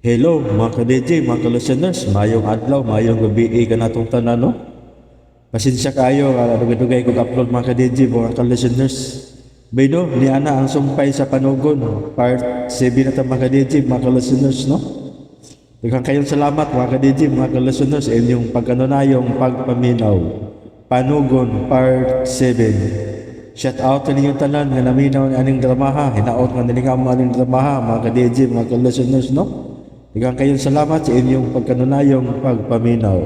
Hello mga ka-DJ, mga ka-listeners, mayong adlaw, mayong gabi ka natong tanan, no? Pasensya kayo, dugay-dugay kong upload mga ka-DJ, mga ka-listeners. Baydo, ni Ana ang sumpay sa panugon, part 7 na ito mga ka-DJ, mga ka-listeners, no? Daghang kayong salamat mga ka-DJ, mga ka-listeners, sa inyong pagkanunayong pagpaminaw. Panugon, part 7. Shout out sa inyong tanan nga naminaw ni aning dramaha, hinaot nga nilingam mo aning dramaha, mga ka-DJ, mga ka-listeners, no? Daghang kayong salamat sa inyong pagkanunayong pagpaminaw.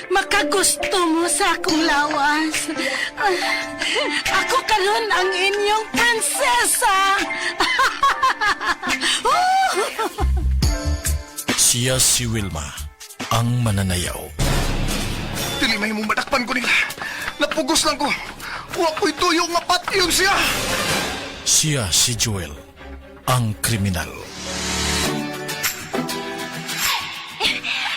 Makagusto mo sa akong lawas. Ako karon ang inyong prinsesa. Siya si Wilma, ang mananayaw. Dili may mong madakpan ko nila. Napugos lang ko. Huwag ko'y tuyong nga patyong siya. Siya si Joel, ang kriminal.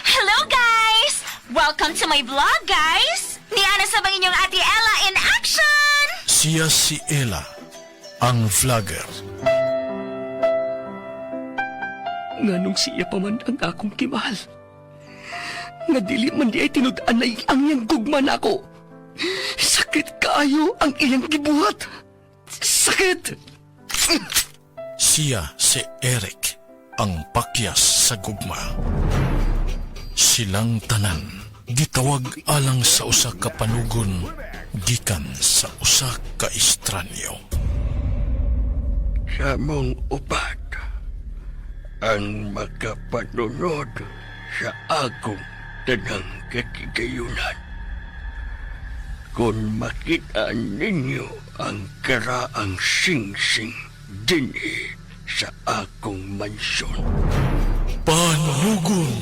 Hello guys! Welcome to my vlog guys! Ni Ana sa bang inyong Ate Ella in action! Siya si Ella, ang vlogger. Nganong siya pa man ang akong kimahal. Nga dili man di ay tinud-an na ang iyang gugman ako. Sakit kaayo ang iyang gibuhat. Sakit! Siya si Eric, ang pakyas sa gugma. Silang tanan, gitawag alang sa usa ka panugon, gikan sa usa ka estranyo. Sa mong upat, ang makapanunod sa akong tanang katigayunan. Kung makita ninyo ang karaang singsing dinhi sa akong mansyon. Panugon!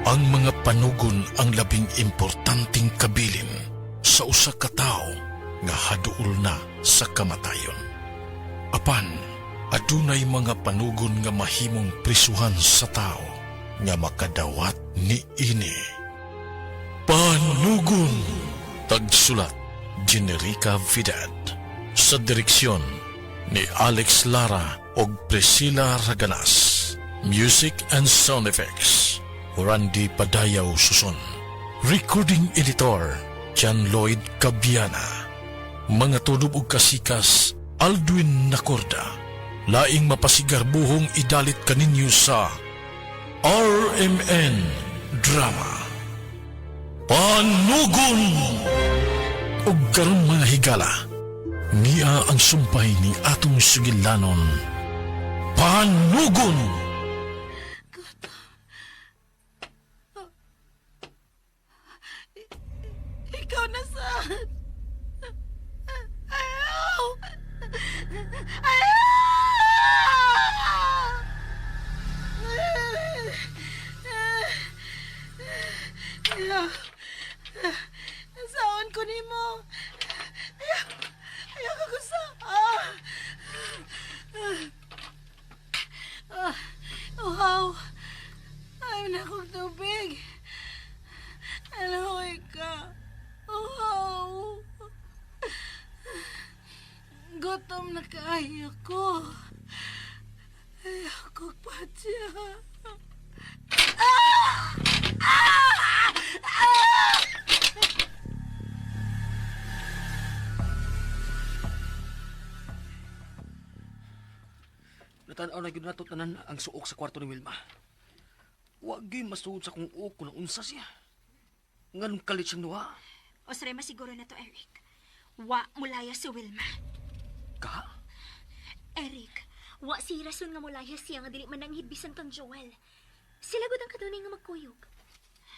Ang mga panugon ang labing importanteng kabilin sa usa ka tawo nga haduol na sa kamatayon. Apan, adunay mga panugon nga mahimong prisuhan sa tao nga makadawat ni ini. Panugon! Tagsulat, Generica Vidal. Sa direksyon ni Alex Lara o Priscilla Raganas. Music and sound effects, Randy Padayaw Suson. Recording editor, John Lloyd Cabiana. Mga tudob ug kasikas, Aldwin Nacorda. Laing mapasigar buhong idalit kaninyo sa RMN Drama. Panugon! Ug karong mga higala, niya ang sumpay ni atong sugilanon. Panugon! Ikaw na saan? Ayaw! Ayaw! Ayaw! Saan ko ni mo? Ayaw! Ayaw ka ko sa... Wow! Ayaw na akong tubig. Alahoy ka. Wow! Gutom na kaayo ko. Ayaw ko pa siya. Natanaw na yun nato tanan ang suok sa kwarto ni Wilma. Huwag yun masuod sa kung uok kung unsa siya. Nganong kalit siyang nuha. O sare masiguro na to, Eric. Wa mulaya si Wilma. Ka? Eric, wa si rason nga mulaya siya nga dili man nanghid bisan kang Joel. Sila gud ang kadunay nga magkuyog.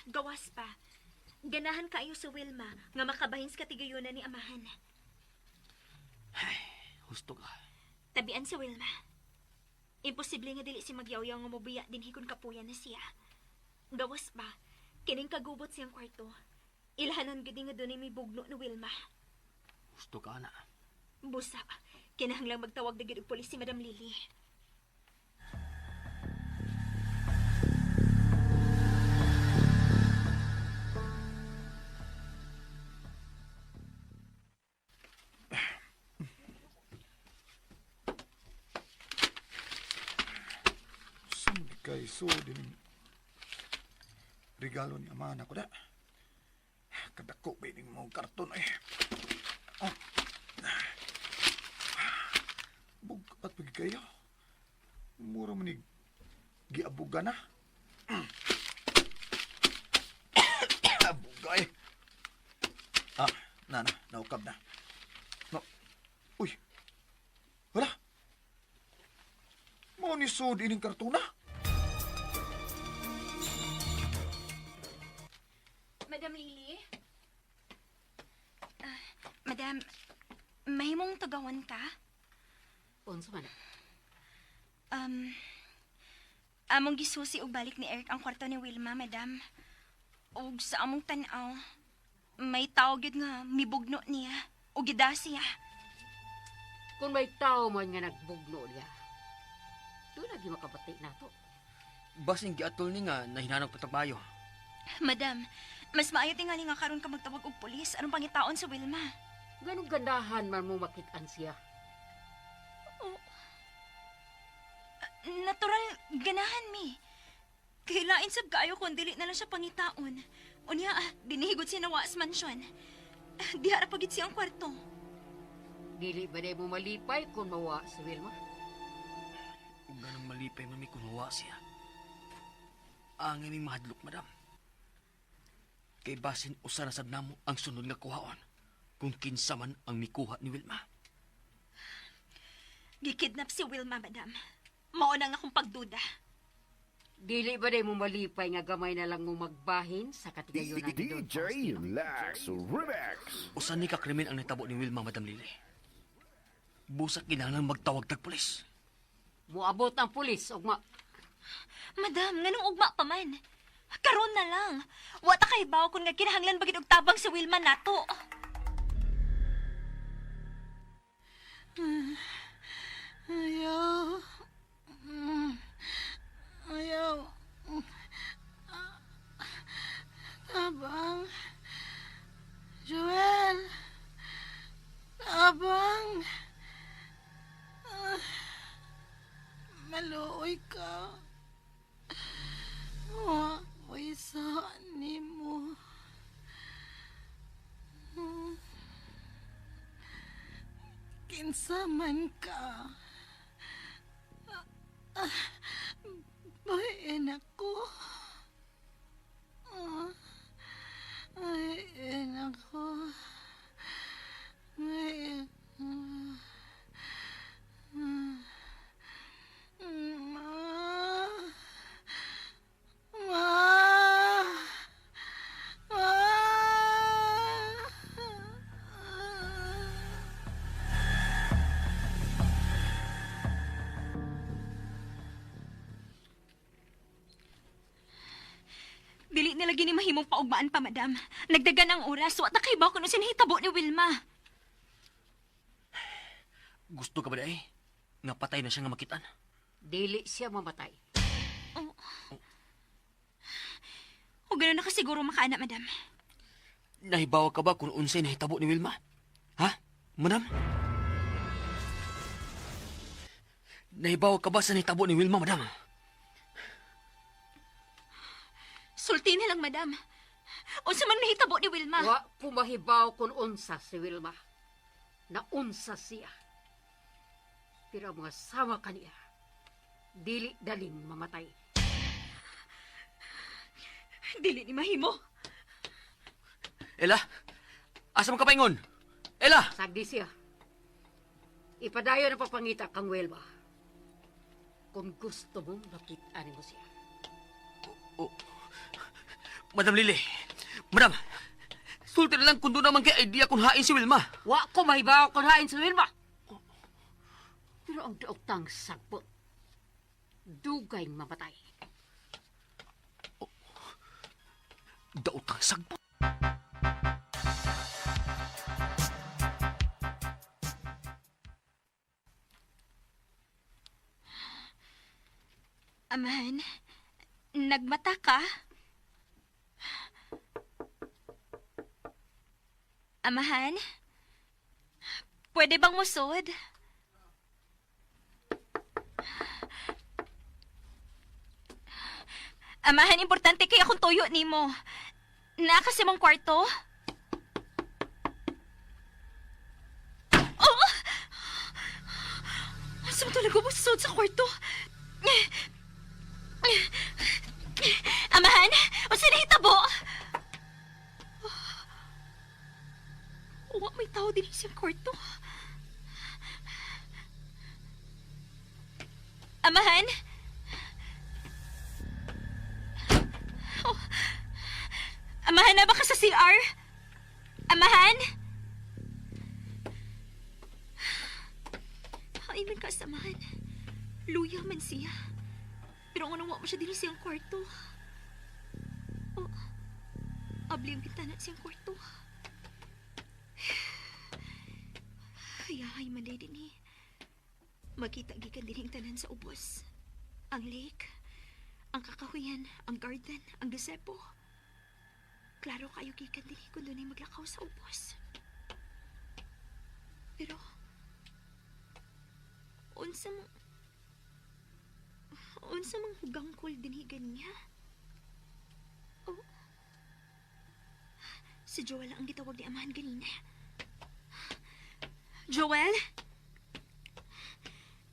Gawas pa. Ganahan kaayo si Wilma nga makabahin sa katigayunan ni amahan. Ay, husto ka. Tabian si Wilma. Imposible nga dili si magyaw-yaw nga mobiya din hikon kapuyan na siya. Gawas pa, kining kagubot siyang kwarto. Ilhanon gud nga dunay may bugno ni Wilma. Husto ka na. Busa, kinahanglang magtawag na gid og pulis si Madam Lily. kay so din regalo ni ama na ko da. Kadako ba ning mga karton eh. Oh. Bugat pagi kayo. Mura manig giabuga na. Abugay. Nana, naukab na. No. Uy. Wala. Mo ni sud ining kartona. Madam Lily? Madam, mahimong tagawan ka? Unsa man? Among gisusi og balik ni Eric ang kwarto ni Wilma, madam. Og sa among tan-aw, may tao gyud nga mibugno niya o gida siya. Kung may tao man nga nagbugno niya, doon lagi makabati nato. Basing giatol ni nga nahinanong patabayo. Madam, mas maayo tingali nga karon ka magtawag og pulis anong pangitaon sa Wilma. Ganong gandahan man mo makitaan siya. Natural ganahan mi. Kailain sab kaayo kung dili na lang siya pangitaon. Unya, dinihigot siya na Waas Mansion. Di harap pagit siyang kwarto. Dili ba mo malipay kung mawa si Wilma? Kung ganang malipay mami kunawa siya. Ang aming mahadlok, madam. Kay basin usa na sad namo ang sunod nga kuhaon kung kinsa man ang mikuha ni Wilma. Gikidnap si Wilma, madam. Mauna nga akong pagduda. Dili ba mo malipay nga gamay na lang mo magbahin sa katigayonan ni Don DJ Faustino? Lax Remix. Usa ni ka krimen ang natabo ni Wilma, Madam Lily. Busak kinahanglan magtawag tag pulis. Muabot ang pulis og Madam, nganong ugma pa man? Karon na lang. Wata kay bawo kung nga kinahanglan bagid og tabang si Wilma nato. Ayaw. Ayaw. Abang. Joel. Abang. Maluoy ka. Wako'y saan ni mo. Kinsaman ka. Bayan ako. Bayan ako. Bayan ako. Dili na lagi ni mahimong paugmaan pa, madam. Nagdagan ang oras. Wata kay bawo kung sinahitabo ni Wilma. Gusto ka ba dahi? Nga patay na siya nga makitaan. dili siya mamatay. O gano'n na kasiguro makaana, madam. Nahibawa ka ba kung unsay nahitabo ni Wilma? Ha? Madam? Nahibawa ka ba sa nahitabo ni Wilma, madam? Sulti na lang, madam. Unsa man nahitabo ni Wilma? Wa ko mahibaw kung unsa si Wilma. Naunsa siya. Pero ang mga sama kaniya, dili daling mamatay. Dili ni mahimo. Ella? Asa mo ka paingon? Ella! Sagdi siya. Ipadayon ang papangita kang Wilma. Kung gusto mong makitaan mo siya. Oh. Madam Lily. Madam, sulti na lang kung doon naman kay idea kung hain si Wilma. Wa ko mahibaw kung hain si Wilma. Pero ang daotang sagbot, dugay mamatay. Daotang sagbot. Amahan, nagmata ka? Amahan, pwede bang musod? Amahan, importante kay akong tuyo nimo. Naka sa mong kwarto? Oh! Asa mo talaga busod sa kwarto? Amahan, unsa na hitabo? Wa may tao din sa kwarto. Amahan? Oh. Amahan na ba ka sa CR? Amahan? Ay, man ka samahan. Luya man siya. Pero nga nawa mo siya din siyang kwarto. Oh. Abli ang bintana siyang kwarto. Hayahay man din eh. Makita gikan din ang tanan sa ubos. Ang lake, ang kakahuyan, ang garden, ang gazebo. Klaro kayo gikan din kung doon ay maglakaw sa ubos. Pero, unsa mang hugangkol din niya? Oh, si Joel ang gitawag ni Amahan ganina. Joel?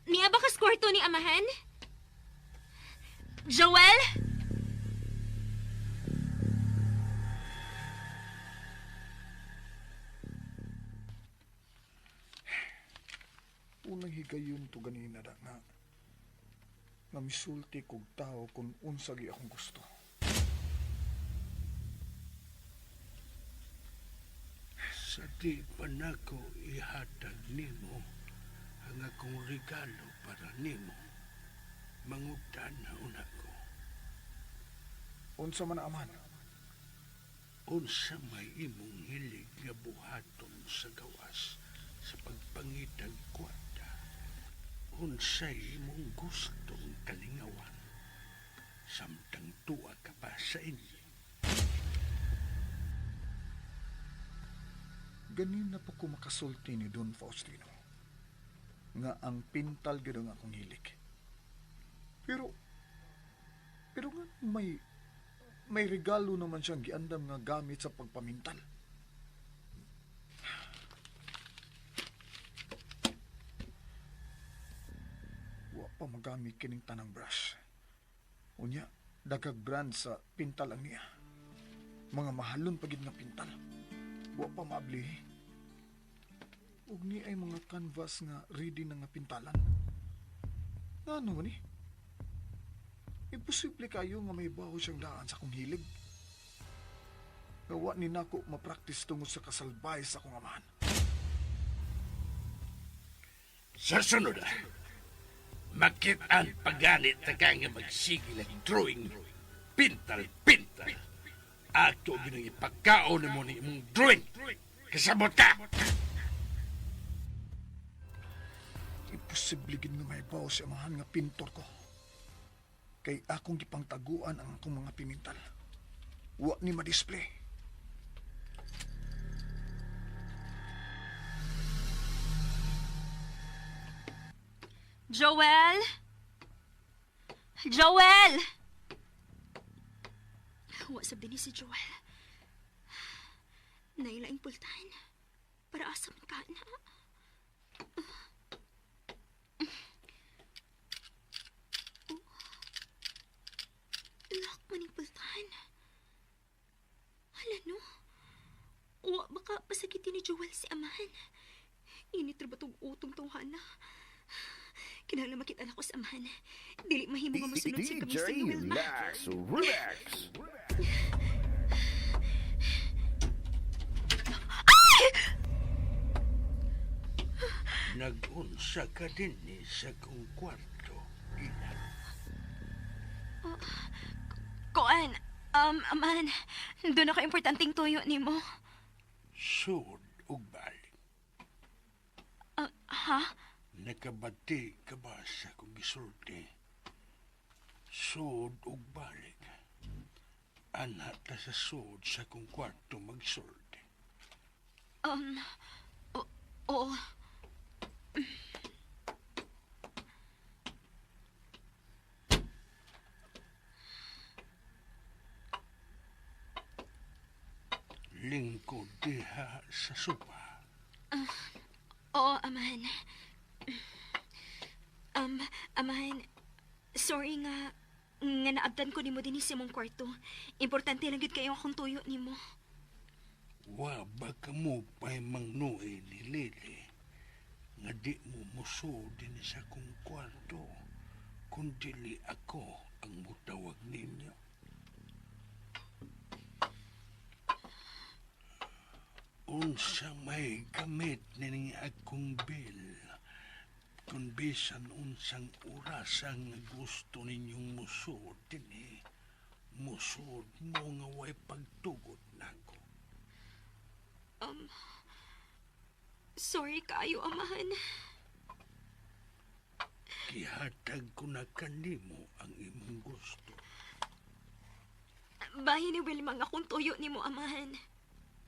Niya ba kas kwarto ni Amahan? Joel? Unang higayon to ganina da nga misulti kog tao kung unsagi akong gusto. Sa di pa nako ihatag nimo ang akong regalo para nimo. Mangutana na una ko. Unsa man aman, Unsa may imong hilig nga buhaton sa gawas sa pagpangitag kwarta. Unsay imong gustong kalingawan. Samtang tuwa ka pa sa inyo. ganin na po ko makasulti ni Don Faustino nga ang pintal gid ang akong hilig. Pero nga may regalo naman siyang giandam nga gamit sa pagpamintal. Wa pa magamit kining tanang brush. Unya, dagag brand sa pintal ang niya. Mga mahalon pagid nga pintal. Wa pa maabli. Ug ni ay mga canvas nga ready na nga pintalan. Ano man ni? Imposible kayo nga may baho siyang daan sa akong hilig. Gawa ni nako mapraktis tungod sa kasalbay sa akong amahan. Sa sunod makitaan pagganit na ka nga magsigil ang drawing pintal. Ato ginang ipagkaon mo ni imong drawing. Kasabot ka! Imposible gid nga may baho si amahan nga pintor ko. Kay akong gipangtaguan ang akong mga pimintal. Wa ni ma-display. Joel? Joel! Wa sabi ni si Joel. Nailaing pultahan. Para asa man ka na. Lock man yung pultahan. Hala no? Wa baka pasakitin ni Joel si amahan. Init ra ba tong utong tawhana? Kinahanglan makita na ko sa amahan. Dili mahimo nga masunod sa kami sa Wilma. Relax. Nag-unsa ka din ni sa kong kwarto, Ilan. Koan, amahan, doon ako importanteng tuyo ni mo. Sud ug balik. Ha? Nakabati ka ba sa kong gisulti? Sud ug balik. Anak ta sa sud sa kong kwarto magsulti. Oo. lingkod diha sa sopa. Oo, amahan. Amahan, sorry nga naabdan ko nimo din sa mong kwarto. Importante lang gid kayo akong tuyo nimo. Wa ba ka mo pa'y mangnuay ni Lili nga di mo muso din sa kong kwarto kung dili ako ang mutawag ninyo. Unsa may gamit nining akong bill kung bisan unsang oras ang gusto ninyong musod din musod mo nga way pagtugot nako. Sorry kayo, amahan. Gihatag ko na kanimo ang imong gusto. Bahin ni Wilma nga kung tuyo nimo, amahan.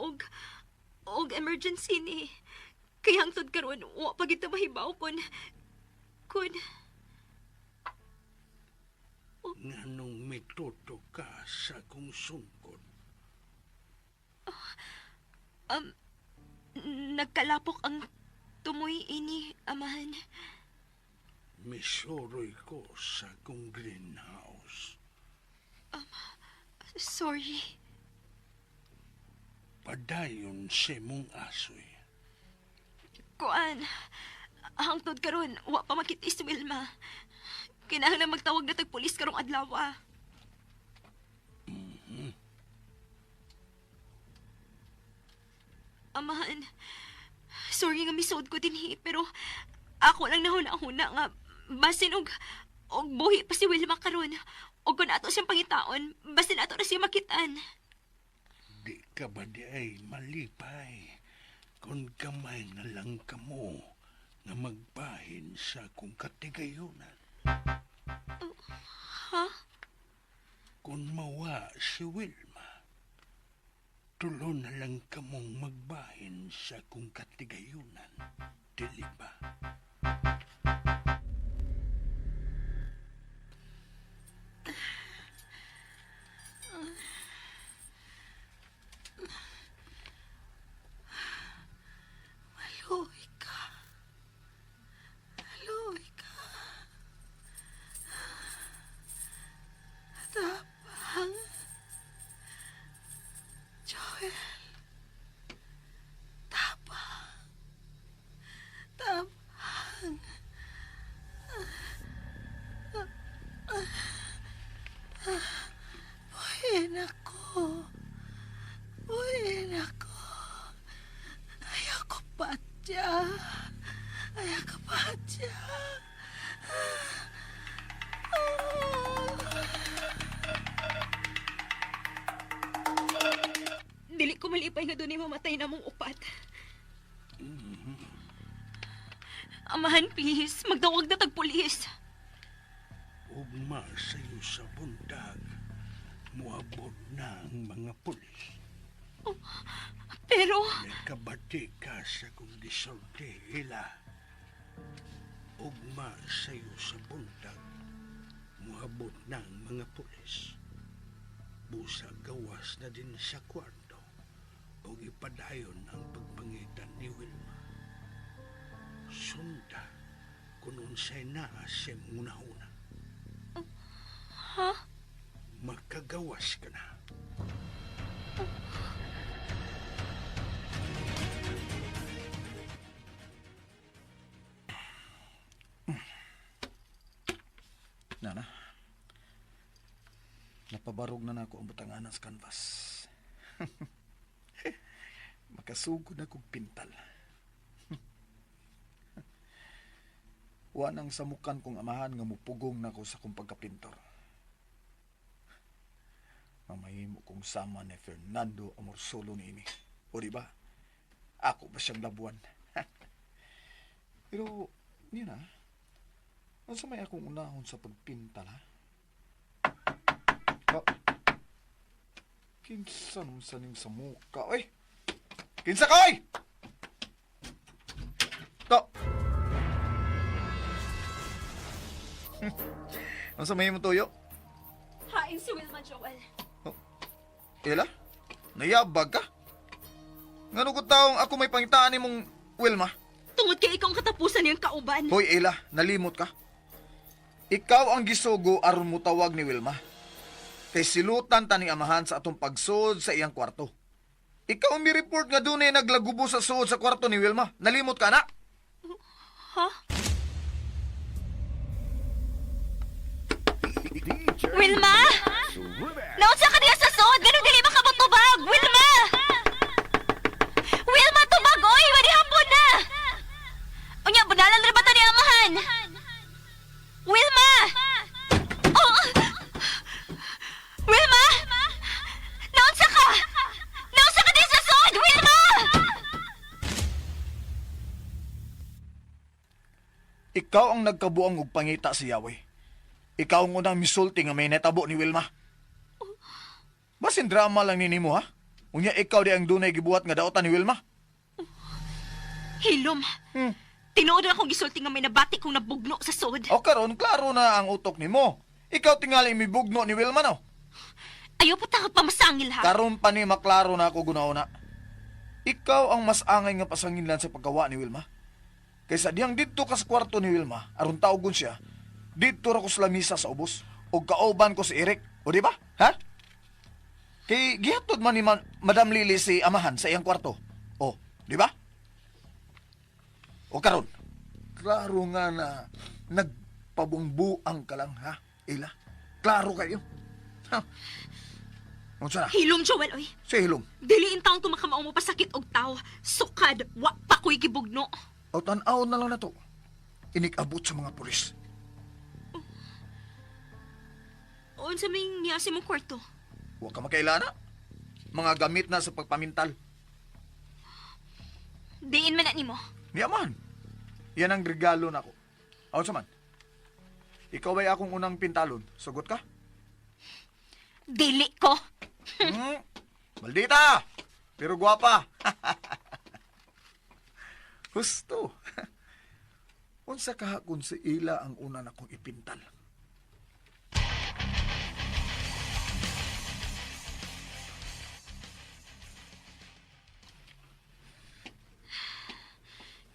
Og emergency ni. Kaya hangtod karon wa pa kita mahibaw kun Nganong metodo ka sa kong sungkod. Nagkalapok ang tumoy ini, amahan. Misuroy ko sa kong greenhouse. Sorry. Padayon si mong asoy. Kuan, hangtod karon wa pa makita si Wilma. Kinahanglan magtawag na tag-pulis karong adlaw. Amahan, sorry nga misod ko dinhi, pero ako lang nahuna-huna nga basin og buhi pa si Wilma karon. Og kung ato siyang pangitaon, basin ato na siya makitaan. Di ka ba di ay malipay kung kamay na lang ka mo nga magbahin sa kong katigayunan? Ha? Kung mawa si Wilma, tulo na lang ka mong magbahin sa kong katigayunan. Dili ba? Maluoy ka. Maluoy ka. Tapang. Joel. Tapang. Tapang. Buhayin ako. Buhayin ako. Ayoko patya. Ayoko patya. Dili ko malipay nga doon ay mamatay na mong upat. Amahan, please. Magdawag na tag-pulis. Ugma sa'yo sa buntag, muabot na ang mga pulis. Pero, Nakabati ka sa kong disorte, ila. Ugma sa'yo sa buntag, muabot na ang mga pulis. Busa gawas na din sa kwarto o ipadayon ang pagpangitan ni Wilma. Sunda kung unsay naa siya muna-una. ha? Makagawas ka na. Nana, napabarog na ako ang butanganan sa canvas. Makasugod na kong pintal. Wanang samukan kong amahan nga mupugong na ko sa kong pagkapintor. Mamahimo kong sama ni Fernando Amorsolo ni ini. O diba? Ako ba siyang labuan? Pero, yun na. Ano sa may akong unahon sa pagpintal, ha? Kinsa naman sa ning sa muka, oy! Kinsa ka, oy! To! Ano sa may mo tuyo? Hain si Wilma, Joel. Ela? Nayabag ka? Ngano ko taong ako may pangitaan ni mong Wilma? Tungod kay ikaw ang katapusan niyang kauban. Hoy, Ella, nalimot ka. Ikaw ang gisugo aron mo tawag ni Wilma. Kay silutan ta ni amahan sa atong pagsud sa iyang kwarto. Ikaw ang mi-report nga dunay naglagubo sa suod sa kwarto ni Wilma. Nalimot ka na? Ha? Wilma? Naunsa ka diya sa sod? Ganun dili makabutubag! Wilma! Wilma, tubag! Oy! Wadi hapon na! Unya, budalan rin ba ito ni amahan? Wilma! Oh! Wilma! Naunsa ka? Naunsa ka diya sa sod! Wilma! Ikaw ang nagkabuang og pangita si Yahweh. Ikaw ang unang misulti nga may netabo ni Wilma. Basin drama lang ni nimo, ha? Unya ikaw di ang dunay gibuhat nga daotan ni Wilma. Hilom. Tinuod na akong gisulti nga may nabati kong nabugno sa sod. O karon klaro na ang utok nimo. Ikaw tingali mibugno ni Wilma, no? Ayaw pa takot pamasangil ha. Karon pa ni maklaro na ako gunauna. Ikaw ang mas angay nga pasanginlan sa paggawa ni Wilma. Kaysa diyang didto ka sa kwarto ni Wilma, aron tawgon siya, didto ra ko sa lamisa sa ubos, o kauban ko si Eric. O di ba? Ha? Kay gihatod man ni Madam Lily si amahan sa iyang kwarto. O, di ba? O karon, klaro nga na nagpabungbuang ka lang, ha? Ila, klaro kayo. Ha? Unsa na? Hilom, Joel, oy. Si Hilom. Diliin taong tumakamao mo pasakit og tao. Sukad, wa pa ko'y gibugno. O tan-aw na lang na to. Inikabot sa mga pulis. Oon sa may niyasi mong kwarto. Huwag ka makailana. Mga gamit na sa pagpamintal. Diin man na nimo. Niyaman. Yan ang regalo na ko. Aw sa man. Ikaw ay akong unang pintalon. Sugot ka? Dili ko. Maldita! Pero guwapa. Husto. Unsa kahakon si Ila ang una na kong ipintal.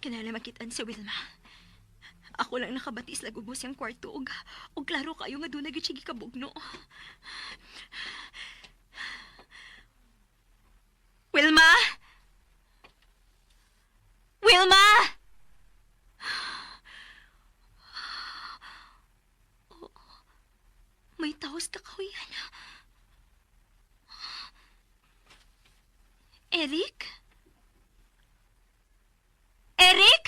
Kanala makitaan si Wilma. Ako lang nakabatis lagubos yung kwarto og klaro kayo nga doon nagitsigi kabugno. Wilma! Wilma! Oh, may taos ka kawiyan. Eric? Eric?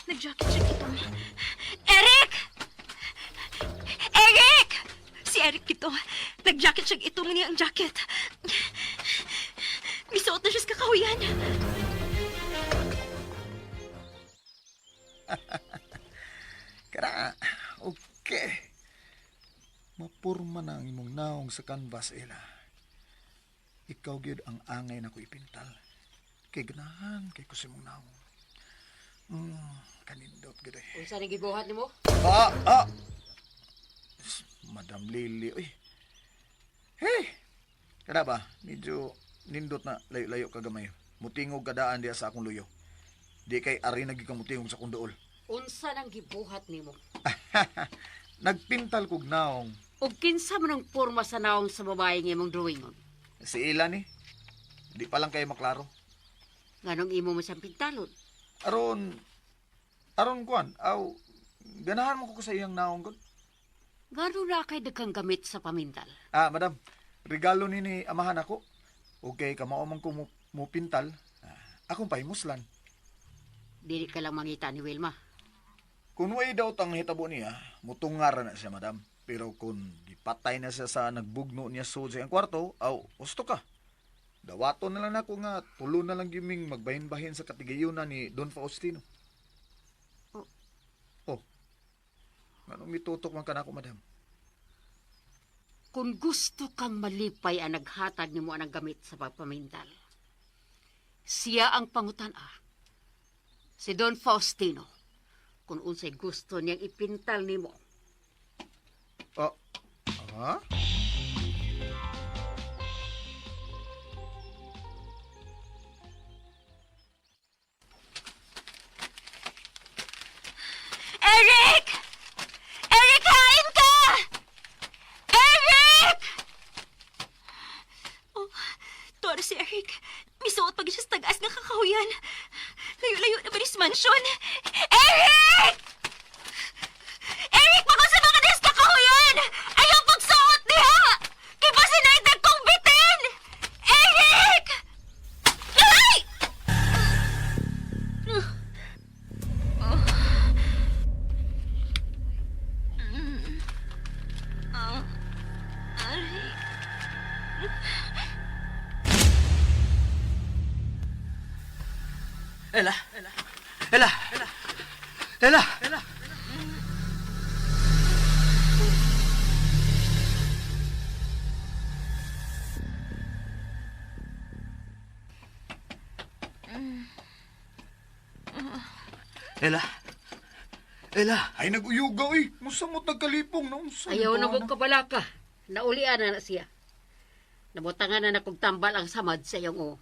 Nag-jacket siya ito. Eric! Eric! Si Eric ito. Nag-jacket siya ito. Mani ang jacket. Misuot na siya sa kakawiyan. Kara, okay. Mapurma na ang imong naong sa canvas, Ila. Ikaw gyud ang angay na ko ipintal. Kay ganahan, kay kusimong naong. Kanindot gyud eh. Unsa ni gibuhat nimo? Madam Lily, uy. Hey! Kada ba, medyo nindot na layo-layo kagamay. Mutingog kadaan diya sa akong luyo. Di kay ari nagikamutingog sa akong duol. Unsa nang gibuhat nimo? Nagpintal kog naong. Ug kinsa man ang porma sa naong sa babae nga imong drawingon? Si Ila ni. Di pa lang kayo maklaro. Nganong imo mo siyang pintalon? Aron kuan, ganahan mo ko sa iyang naong gud. Gano na kay daghang gamit sa pamintal? Madam, regalo ni amahan ako. Okay, kamao man ko mo pintal. Akong pahimuslan. Dili ka lang mangita ni Wilma. Kung way daw tang hitabo niya, mutungar na siya, madam. Pero kung gipatay na siya sa nagbugno niya sa iyang kwarto, gusto ka. Dawato na lang ako nga, tulo na lang giming magbahin-bahin sa katigayunan ni Don Faustino. Anong mitutok man ka na ako, madam? Kung gusto kang malipay ang naghatag nimo anang gamit sa pagpamintal, siya ang pangutana. Si Don Faustino, kung unsay gusto niyang ipintal nimo. Tanan, layo-layo na ba ni mansion? Eric! Eric, bako sa mga deska ko yan! Ayaw pagsuot niya! Kay ba sinaitan kong bitin! Eric! Ay! Ella! Ella! Ella! Ella! Ella! Ay naguyuga oy. Musamot nagkalipong na unsa. Ayaw na ba mong kabalaka. Naulian na siya. Nabutangan na nakugtambal ang samad sa iyong o.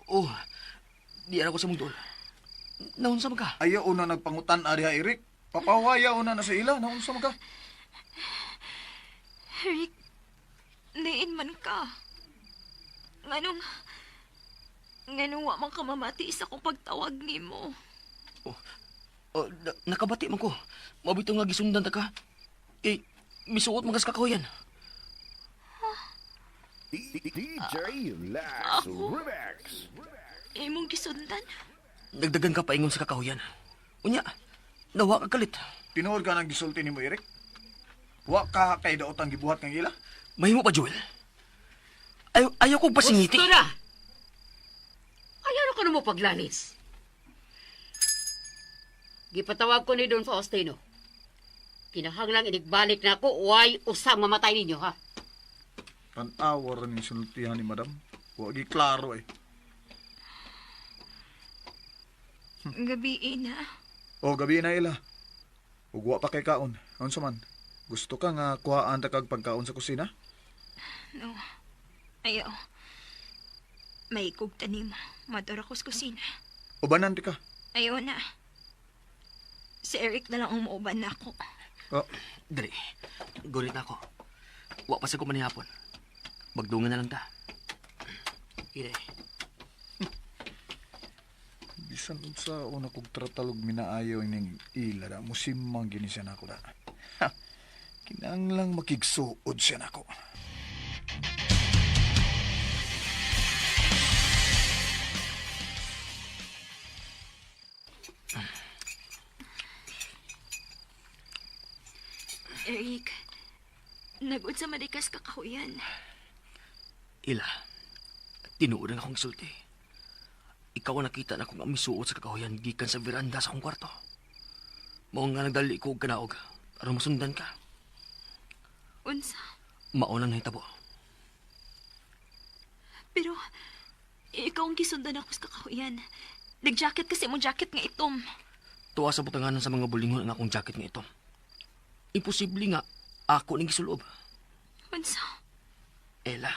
Oh, di ako sa mundol. Naunsa man ka? Ayaw na nagpangutan ari ha Eric. Papawaya na sa ila. Naunsa man ka? Eric, liin man ka. Nganong wa man ka mamati sa akong pagtawag ni mo. Nakabati man ko. Mabito nga gisundan ta ka. Misuot magas kakahuyan. Imong gisundan? Dagdagan ka paingon sa kakahuyan. Unya, nawa ka kalit. Tinuod ka ng gisulti ni mo Eric. Wa ka kay daotang gibuhat kang ila. Mahimo pa, Joel. Ayaw kong pasingiti. Gusto na! Ayaw na ka na mo paglanis. Gipatawag ko ni Don Faustino. Kinahanglang inigbalik na ako, why usang mamatay ninyo, ha? Tanawa rin yung sinultihan ni madam. Wa gi klaro eh. Gabi na. O gabi na ila. Ug wa pa kay kaon. Unsa man? Gusto ka nga kuhaan ta kag pagkaon sa kusina? No. Ayaw. May kog tanim. Madara ko sa kusina. Ubanan ti ka. Ayaw na. Si Eric na lang ang mauban na ako. Oh, Dali, gulit na ako. Wa pa sa ko manihapon. Magdungan na lang ta. Ire. bisan unsa una kog tratalog minaayaw ning ila da musimang gini siya nako da. Ha, kinanglang makigsuod siya nako. Eric, nagod sa madikas kakahuyan. Ila, tinuod ang akong sulti. Ikaw ang nakita na kung ang misuot sa kakahuyan gikan sa veranda sa akong kwarto. Mao nga nagdali ko og kanaog aron masundan ka. Unsa? Maunang nahitabo. Pero, ikaw ang gisundan ako sa kakahuyan. Nag-jacket kasi mo jacket nga itom. Tuwa sa butanganan sa mga bulingon ang akong jacket nga ito. Imposible nga ako ning gisulob. Unsa? Ela,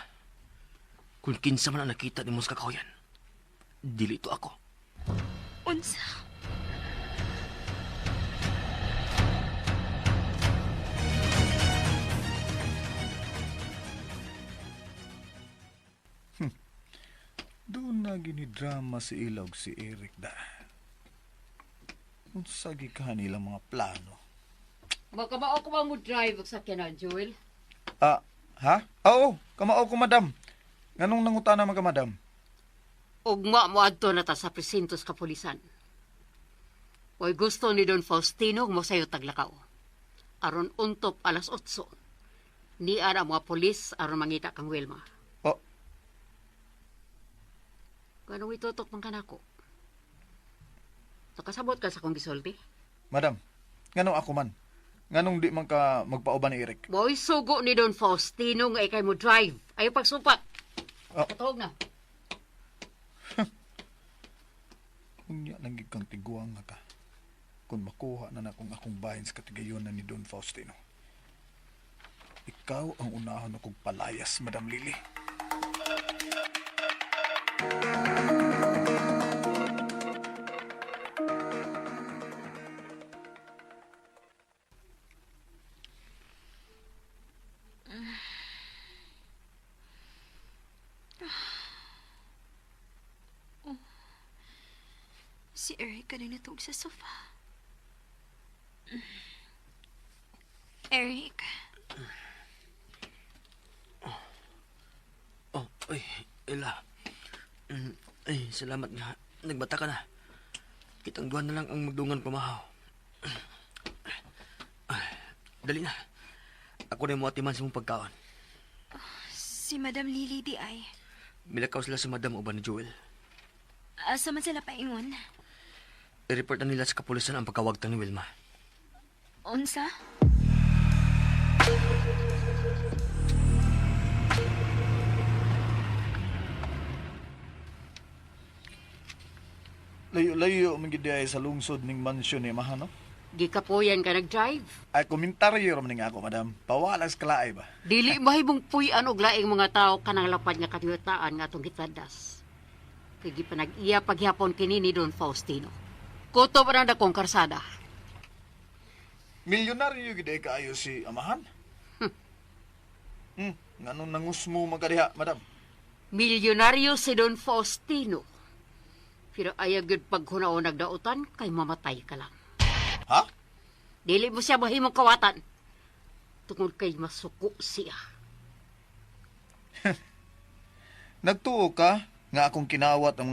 kung kinsa man ang nakita ni mo sa kakahuyan, dili ito ako. Unsa? Doon na gini-drama si Ilog si Eric da. Unsa gi kanilang mga plano? Magkamao ko ba mo drive sa sakyanan, Joel? Ah, ha? Oo, kamao ko madam. Nganong nangutana man ka madam? Ugma mo adto na ta sa presintos kapulisan. Oy gusto ni Don Faustino mo sayo taglakaw. Aron untop alas 8. Ni ara mga pulis aron mangita kang Wilma. Oh, Kanong itutok man kanako? Nakasabot ka sa kong gisulti? madam. Nganong ako man? Nganong di man ka magpauban ni Eric? Boy, sugo ni Don Faustino nga ikay mo drive. Ayaw pagsupat. Oh. Katawag na. Unya lang kang tiguang nga ka. Kung makuha na akong bahin sa katigayon na ni Don Faustino. Ikaw ang unahan akong palayas, Madam Lily. Si Eric ka na natulog sa sofa. Eric, Oh, ay, Ella. Ay, salamat nga. Nagbata ka na. Kitang duwan na lang ang magdungan pamahaw. Ay, dali na. Ako na mo atiman sa mong pagkaon. si Madam Lily di ay. Milakaw sila sa madam o ba ni Joel. Asa man sila paingon? I-report na nila sa kapulisan ang pagkawagtang ni Wilma. Unsa? Layo-layo man gid ay sa lungsod ning mansyon ni Amahan, no? Gikapoyan ka nag-drive. Ay komentaryo ra man ning ako, madam. Pawalas kalaay ba? Dili mahibong puy-an og laing mga tao kanang lapad nga katiyotaan nga atong gitadas. Kay gipanag-iya paghapon kini ni Don Faustino. Kuto pa na dakong karsada. Milyonaryo gid ay kaayo si Amahan. Nganong nangusmo magadiha, madam? Milyonaryo si Don Faustino. Pero ayaw gyud paghunaon nagdautan kay mamatay ka lang. Ha? Dili mo siya mahimong kawatan. Tungod kay masuko siya. Nagtuo ka nga akong kinawat ang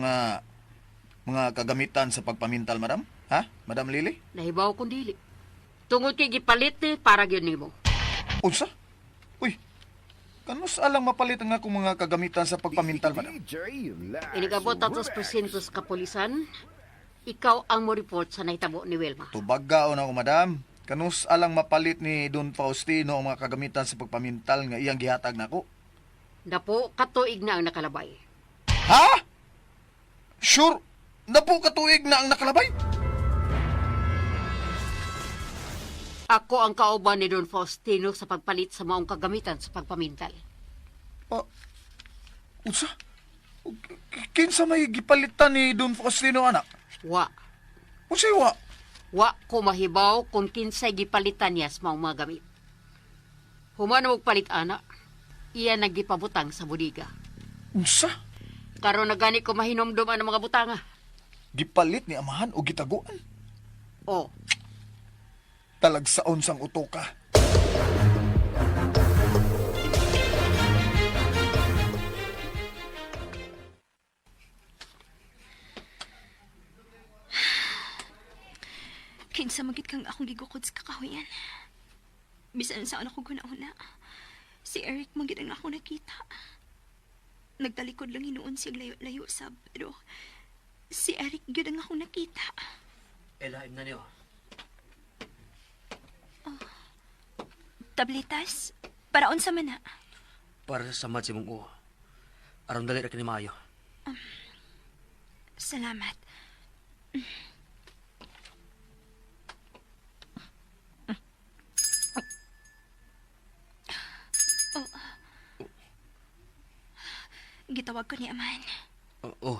mga kagamitan sa pagpamintal, madam? Ha? Madam Lily? Nahibaw kong dili. Tungod kay gipalit para gyud nimo. Unsa? Uy, kanus alang mapalit ang akong mga kagamitan sa pagpamintal, madam? Inigabot atos presintos kapulisan. Ikaw ang mo report sa naitabo ni Wilma. Tubagaon ako, madam. Kanus alang mapalit ni Don Faustino ang mga kagamitan sa pagpamintal nga iyang gihatag nako. Napo katuig na ang nakalabay. Ha? Sure? Napo katuig na ang nakalabay? Ako ang kauban ni Don Faustino sa pagpalit sa maong kagamitan sa pagpamintal. Unsa? Kinsa may gipalitan ni Don Faustino, anak? Wa. Unsa wa? Wa ko mahibaw kung kinsay gipalitan niya sa maong mga gamit. Human mo palit ana, iya nagipabutang sa budiga. Unsa? Karon na gani ko mahinomdom ang mga butanga. Gipalit ni Amahan o gitaguan? O, Talagsaon sang utoka. Kinsa magit kang akong gigukod sa kakahuyan. Bisan saan ako guna-una. Si Eric magit ang ako nakita. Nagtalikod lang hinuon siya layo-layo sab. Pero si Eric gyud ang ako nakita. Ella, na niyo. Tabletas? Paraon sa mana? Para sa samad si mong uho. Aron dali ra kini maayo. Salamat. Gitawag ko ni Aman. Oh,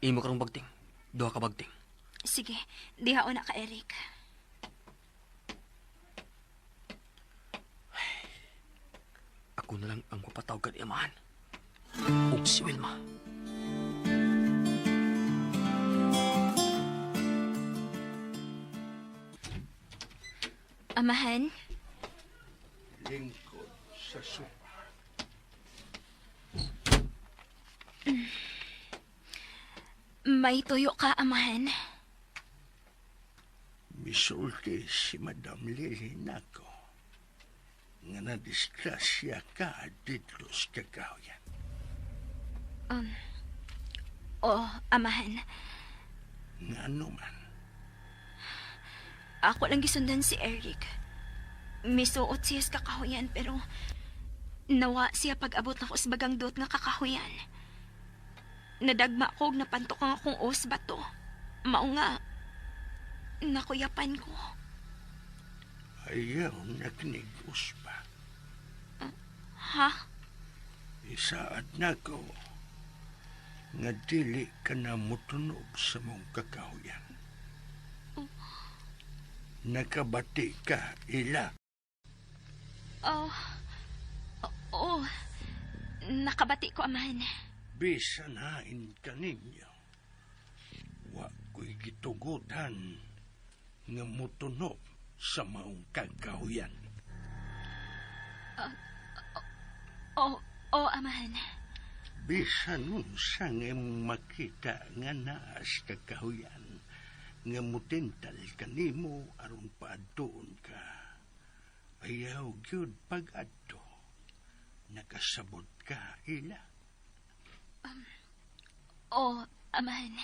imo karong bagting. Duha ka bagting. Sige, dihaon na ka, Eric. Ako na lang ang mapatawag ka ni Amahan. Ug si Wilma. Amahan? Lingkod sa sopa. May tuyo ka, Amahan. Misulti si Madam Lily nako nga nadisgrasya ka dito sa kagawayan. Amahan. Nga naman, Ako lang gisundan si Eric. Misuot siya sa kakahuyan pero nawa siya pag-abot na ko sa bagang dot nga kakahuyan. Nadagma ko og napantok ang akong os bato. Mao nga nakuyapan ko. ayaw nakinigos pa. Ha? Isaad na ko nga dili ka na mutunog sa mong kakahuyan. Nakabati ka, Ila. Oo. Nakabati ko, Amahan. Bisan hain ka ninyo. Wa ako'y gitugutan nga mutunog sa maong kagahuyan. O, amahan. Bisan unsa nga imong makita nga naa sa kagahuyan, nga mutintal kanimo aron paadtoon ka. Ayaw gyud pag-adto. Nakasabot ka, ila. O, amahan.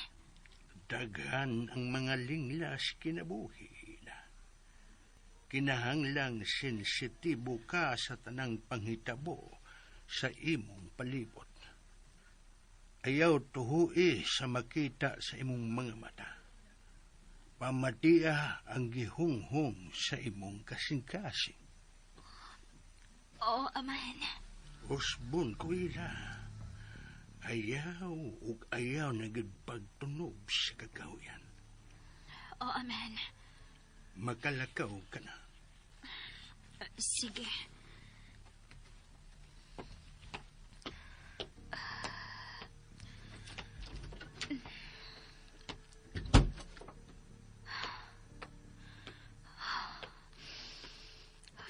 Daghan ang mga linglas kinabuhi, ila. Kinahanglang sensitibo ka sa tanang panghitabo sa imong palibot. Ayaw tuhui sa makita sa imong mga mata. Pamatia ang gihunghong sa imong kasing-kasing. O, amahan. Usbon ko ila. Ayaw ug ayaw na gid pagtunog sa kagahuyan. O, amahan. Makalakaw ka na. Sige.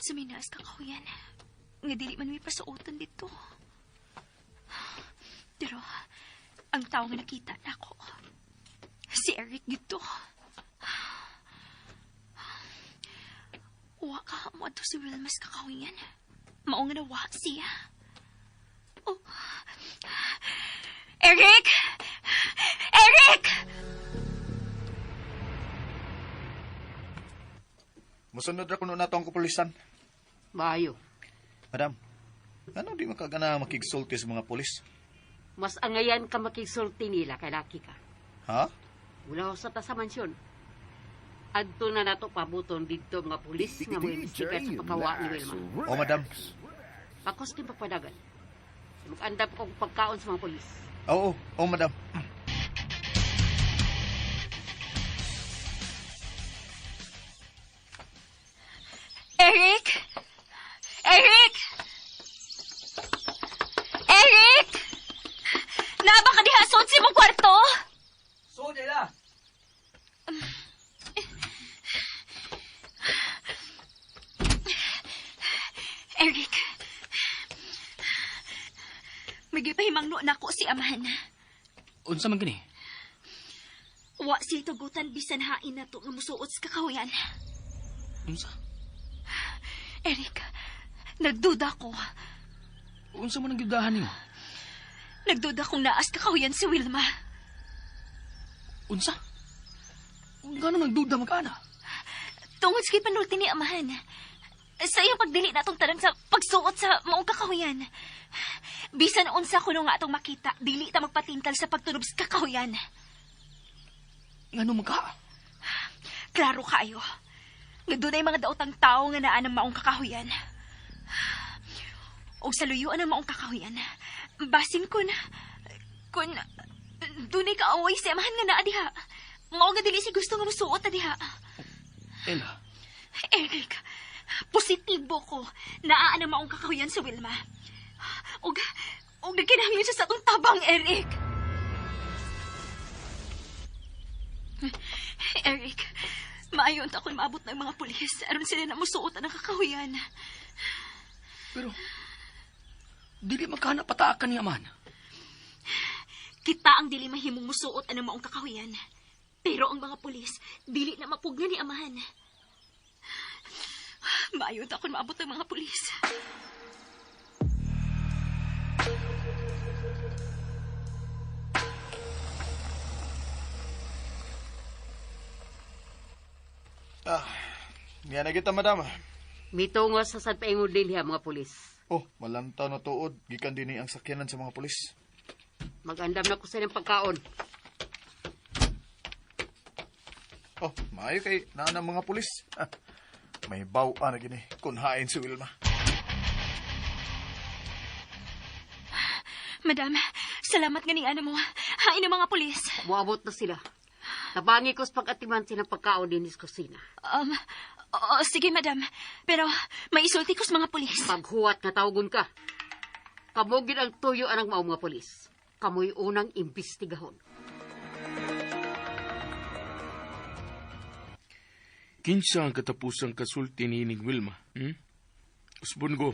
Suminaas ka kahuyan. Nga dili man may pasuotan dito. Pero, ang tao nga nakita na ako, si Eric dito. Wa ka mo ato si Wilmas kakahuyan. Mao nga nawa siya. Oh. Eric! Eric! Musunod ra kuno nato ang kapulisan. Bayo, Madam, ano di makagana makigsulti sa mga pulis? mas angayan ka makigsulti nila kay laki ka. Ha? Mula ho sa ta sa mansyon. Adto na nato pabuton dito mga pulis nga mo imbestigar sa pagkawa ni Wilma. O, madam. Pakos din papadagan. Mag-andap ko pagkaon sa mga pulis. Oo, madam. Eric! Eric! Eric! Naaba ka diha sa unsi mong kwarto? So, nila. Eric. Magipahimangno na ko si amahan. Unsa man gini? Wa si tugutan bisan hain na to nga musuot sa kakahuyan. Unsa? Eric, nagduda ko. Unsa man ang gidahan niyo? Nagduda kong naas kakahuyan si Wilma. Unsa? Ngano nagduda magana? Tungod sa panulti ni amahan. Sa iyong pagdili na itong tanang sa pagsuot sa maong kakahuyan. Bisan unsa ko nga atong makita, dili ta magpatintal sa pagtunob sa kakahuyan. Ngano magka? Klaro kayo. Nga doon ay mga daotang tao nga naa ng maong kakahuyan. O sa luyuan ng maong kakahuyan, basin kun doon ay kaaway si amahan nga naa diha. Mao nga dili si gusto nga musuot na diha. Ella, Eric, positibo ko naa ng maong kakahuyan sa Wilma. Og nagkinahanglan siya sa atong tabang, Eric. Eric, maayon ta ako'y maabot ng mga pulis aron sila na musuotan ng kakahuyan. pero dili magkana pataakan ni aman. Kita ang dili mahimong musuot ang maong kakahuyan. Pero ang mga pulis, dili na mapugna ni amahan. Maayon ta ako'y maabot ng mga pulis. Nga na kita, madam. Mitungo sa sadpaingon din niya mga pulis. Oh, malantaw na tuod. Gikan din ang sakyanan sa mga pulis. Mag-andam na ko sa inyong pagkaon. Oh, maayo kay naan ang mga pulis. May bawa na gini. Kunhain si Wilma. Madam, salamat ganing ana mo. Hain ang mga pulis. Muabot na sila. Tabangi ko sa pag-atiman silang pagkaon din sa kusina. Sige, madam. Pero maisulti ko sa mga pulis. Paghuwat na tawagon ka. Kamugin ang tuyo anang mga pulis. Kamoy unang imbestigahon. Kinsa ang katapusang kasulti ni Ining Wilma? Usbon ko.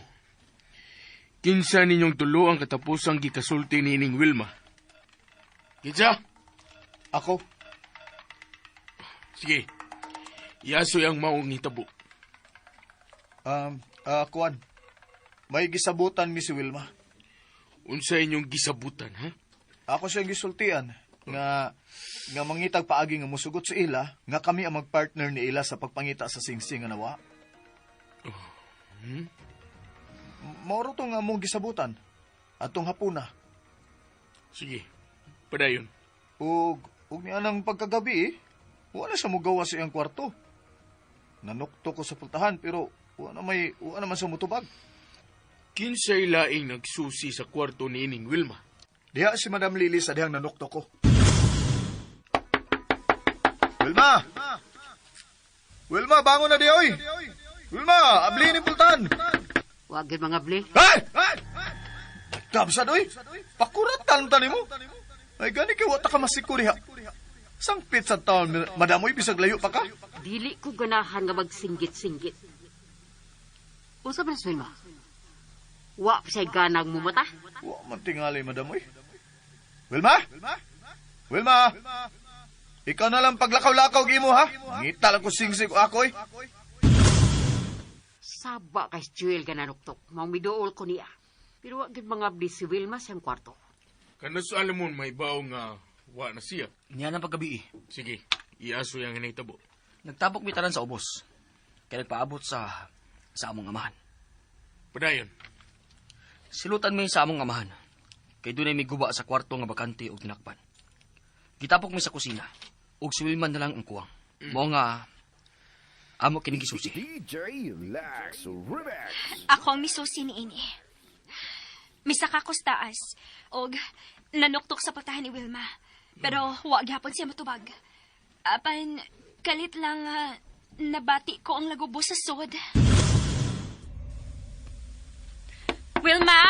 Kinsa ninyong tulo ang katapusang gikasulti ni Ining Wilma? Kinsa? Ako, Sige. Iaso ang maong hitabo. Kuan. May gisabutan mi si Wilma. Unsa inyong gisabutan, ha? Ako siyang gisultian nga mangitag paagi nga musugot sa ila nga kami ang magpartner ni ila sa pagpangita sa singsing nga nawa. Mauro to nga mong gisabutan atong hapuna. Sige. Padayon. Ug niya nang pagkagabi, wala siya mugawa sa iyang kwarto. Nanukto ko sa pultahan pero wala naman sa mutubag. Kinsay laing nagsusi sa kwarto ni Ining Wilma? Diha si Madam Lily sa dihang nanukto ko. Wilma! Wilma, bangon na di, oy! Wilma, abli ni pultahan! Wag yun mga bli. Hey! Kamsad, oy! Pakuratan tani mo! Ay, gani kay wata ka masiko diha. Sangpit sa taon, madam, oy, bisag layo pa ka? Dili ko ganahan nga magsinggit-singgit. Unsa man Wilma? Wa pa siya ganang mumata? Wa man tingali, madam, oy. Wilma? Wilma? Ikaw na lang paglakaw-lakaw gimo, ha? Ngita lang ko singsig ako, oy. Saba kay Jewel ka nanuktok. Mamidool ko niya. Pero wag yun mga bli si Wilma siyang kwarto. Kanas alam mo may bawo nga wa na siya. Niya ng paggabi. Sige. Iaso yung hinahitabo. Nagtabok mi tanan sa ubos. Kaya nagpaabot sa among amahan. Padayon. Silutan mi sa among amahan. Kay dunay may guba sa kwarto nga bakante ug tinakpan. Gitapok mi sa kusina. Ug si Wilman na lang ang kuwang. Mo nga amo kini gisusi. Ako ang misusi ni ini. Misaka ko sa taas. Og nanuktok sa pultahan ni Wilma. Pero wa gyapon siya matubag. Apan kalit lang nabati ko ang lagubo sa sod. Wilma!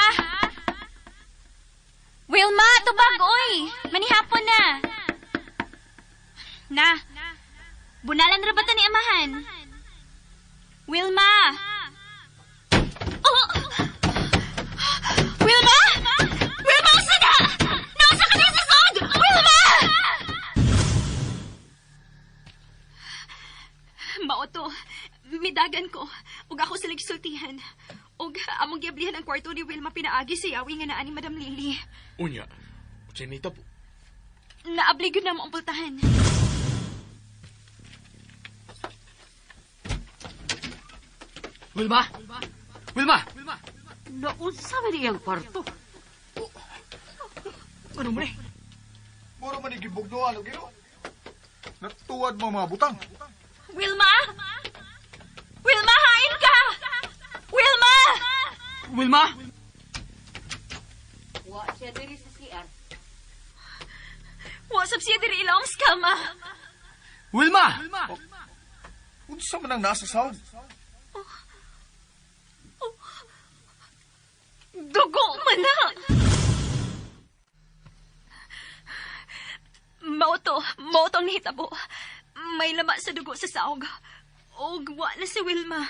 Wilma, tubag, oy! Manihapon na! Na, bunalan ra ba ta ni amahan? Wilma! Oh! Wilma! Wilma, usa na! Nausa ka na sa sod! Wilma! Mauto, midagan ko. Ug ako sila gisultihan. Ug among giablihan ang kwarto ni Wilma pinaagi sa yawi nga naa ni Madam Lily. Unya. Sinita po. Naabli gyud na mo ang pultahan. Wilma! Wilma! Naunsa man iyang kwarto? Ano mo Muro man igibugdoan, o gino? Natuwad mo mga butang. Wilma! Wilma, hain ka! Wilma! Wilma! Wa siya diri sa CR. Wasap siya diri ilawang skama. Wilma! Unsa man ang nasa sound? Dugo man na! Mauto ang nahitabo. May lama sa dugo sa saog. Og wa na si Wilma.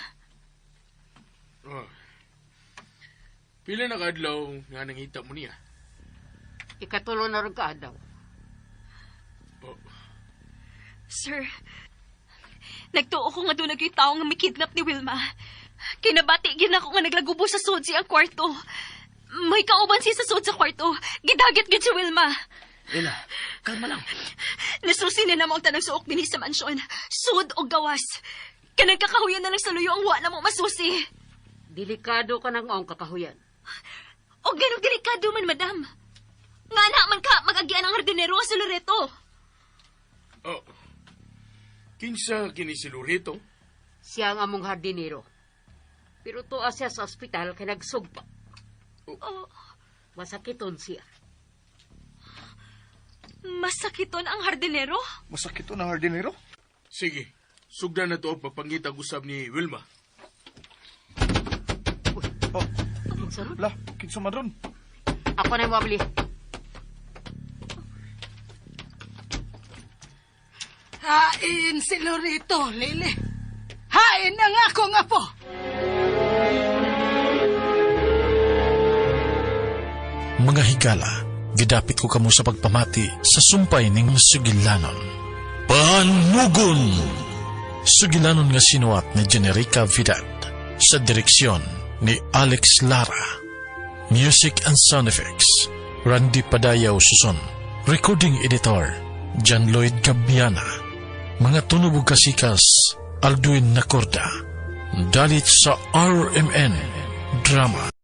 Pila na kadlaw nga nangita mo niya? Ikatulo na rin kaadaw. Sir, nagtuo ko nga doon yung tao nga may kidnap ni Wilma. Kinabati gina ko nga naglagubo sa sud siya ang kwarto. May kauban siya sa sud sa kwarto. Gidagit gid si Wilma. Ella, kalma lang. Nasusi na namang tanang suok din sa mansyon. Sud o gawas. Kanang kakahuyan na lang sa luyo ang wa na mo masusi. Delikado ka ng maong kakahuyan. O ganong delikado man, madam. Nga na man ka mag-agian ang hardinero sa Loreto. Oh. Kinsa kini si Loreto? Siya ang among hardinero. Pero tuwa siya sa ospital kay nagsugpa. Oh, Masakiton siya. masakiton ang hardinero? Masakit to ng hardinero? Sige. Sugdan na to ang papangitag usab ni Wilma. Oh, Kinsa ron? la, kinsa man ron? Ako na yung mabili. Hain si Lorito, Lili. ang akong apo. Mga higala, gidapit ko kamo sa pagpamati sa sumpay ning Sugilanon. Panugon! Sugilanon nga sinuat ni Generica Vidal sa direksyon ni Alex Lara. Music and sound effects, Randy Padayaw Suson. Recording editor, John Lloyd Gabiana. Mga tunubog kasikas, Alduin Nacorda. Dalit sa RMN Drama.